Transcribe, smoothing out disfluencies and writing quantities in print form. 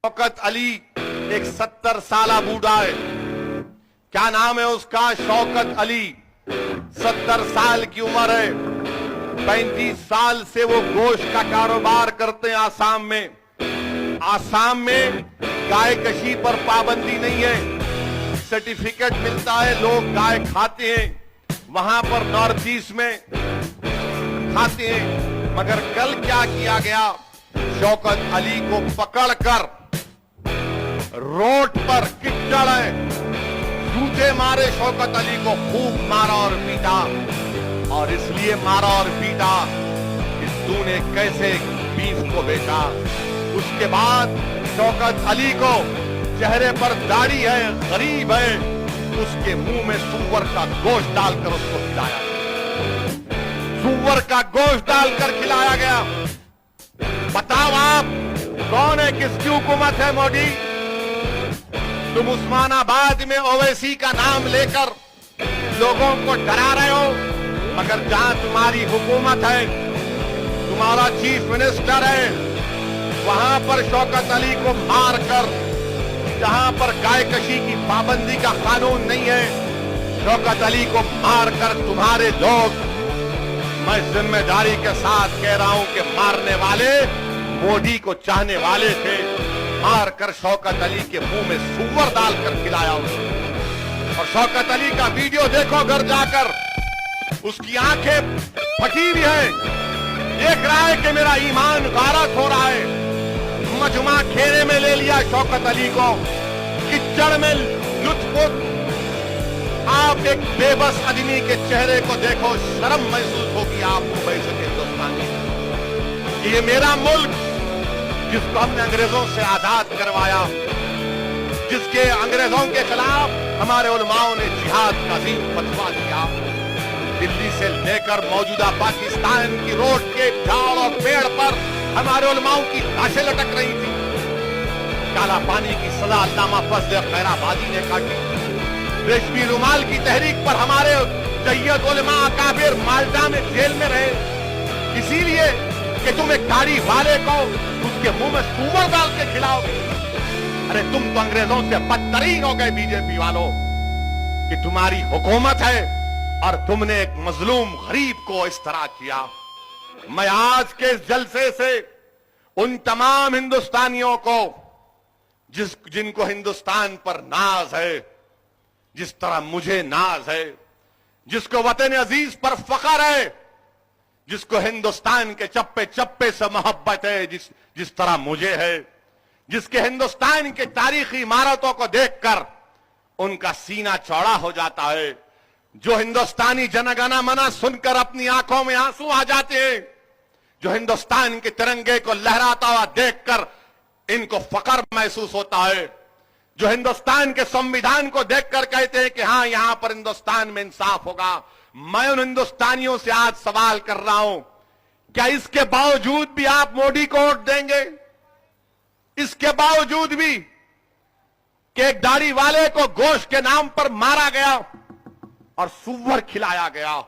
शौकत अली एक 70 साला बूढ़ा है। क्या नाम है उसका? शौकत अली। 70 साल की उम्र है। 35 साल से वो गोश्त का कारोबार करते हैं आसाम में। आसाम में गाय कशी पर पाबंदी नहीं है, सर्टिफिकेट मिलता है, लोग गाय खाते हैं। वहां पर नॉर्थ ईस्ट में खाते हैं। मगर कल क्या किया गया? शौकत अली को पकड़कर रोड पर किच्चड़ है, जूते मारे, शौकत अली को खूब मारा और पीटा। और इसलिए मारा और पीटा कि तूने कैसे बीफ को बेचा। उसके बाद शौकत अली को चेहरे पर दाढ़ी है, गरीब है, उसके मुंह में सूअर का गोश्त डालकर उसको खिलाया। सूअर का गोश्त डालकर खिलाया गया। बताओ आप कौन है, किसकी हुकूमत है? मोदी। तुम उस्मानाबाद में ओवैसी का नाम लेकर लोगों को डरा रहे हो, मगर जहां तुम्हारी हुकूमत है, तुम्हारा चीफ मिनिस्टर है, वहां पर शौकत अली को मारकर, जहां पर गाय कशी की पाबंदी का कानून नहीं है, शौकत अली को मारकर तुम्हारे लोग, मैं जिम्मेदारी के साथ कह रहा हूं कि मारने वाले मोदी को चाहने वाले थे, मारकर शौकत अली के मुंह में सूअर डालकर खिलाया उसने। और शौकत अली का वीडियो देखो घर जाकर, उसकी आंखें फटी हुई है, देख रहा है कि मेरा ईमान गारत हो रहा है। मजमा खेने में ले लिया शौकत अली को, किच्चड़ में लुत्फ। आप एक बेबस आदमी के चेहरे को देखो, शर्म महसूस होगी आपको वैसे हिंदुस्तानी। ये मेरा मुल्क जिसको हमने अंग्रेजों से आजाद करवाया, जिसके अंग्रेजों के खिलाफ हमारे उलमाओं ने जिहाद का अजीम फतवा दिया। दिल्ली से लेकर मौजूदा पाकिस्तान की रोड के झाड़ और पेड़ पर हमारे उलमाओं की लाशें लटक रही थी। काला पानी की सजा अल्लामा फजल खैराबादी ने काटी। रेशमी रुमाल की तहरीक पर हमारे सैयद उलमा अकाबिर माल्टा में जेल में रहे, इसीलिए कि तुम एक गाड़ी वाले को उसके मुंह में सूअर डाल के खिलाओगे। अरे तुम तो अंग्रेजों से बदतरीन हो गए बीजेपी वालों, कि तुम्हारी हुकूमत है और तुमने एक मजलूम गरीब को इस तरह किया। मैं आज के इस जलसे से उन तमाम हिंदुस्तानियों को जिनको हिंदुस्तान पर नाज है, जिस तरह मुझे नाज है, जिसको वतन अजीज पर फख्र है, जिसको हिंदुस्तान के चप्पे चप्पे से मोहब्बत है, जिस तरह मुझे है, जिसके हिंदुस्तान के तारीखी इमारतों को देखकर उनका सीना चौड़ा हो जाता है, जो हिंदुस्तानी जनगणना मना सुनकर अपनी आंखों में आंसू आ जाते हैं, जो हिंदुस्तान के तिरंगे को लहराता हुआ देखकर इनको फख्र महसूस होता है, जो हिंदुस्तान के संविधान को देखकर कहते हैं कि हां यहां पर हिंदुस्तान में इंसाफ होगा। मैं उन हिंदुस्तानियों से आज सवाल कर रहा हूं, क्या इसके बावजूद भी आप मोदी को वोट देंगे? इसके बावजूद भी कि एक दाढ़ी वाले को गोश्त के नाम पर मारा गया और सूअर खिलाया गया।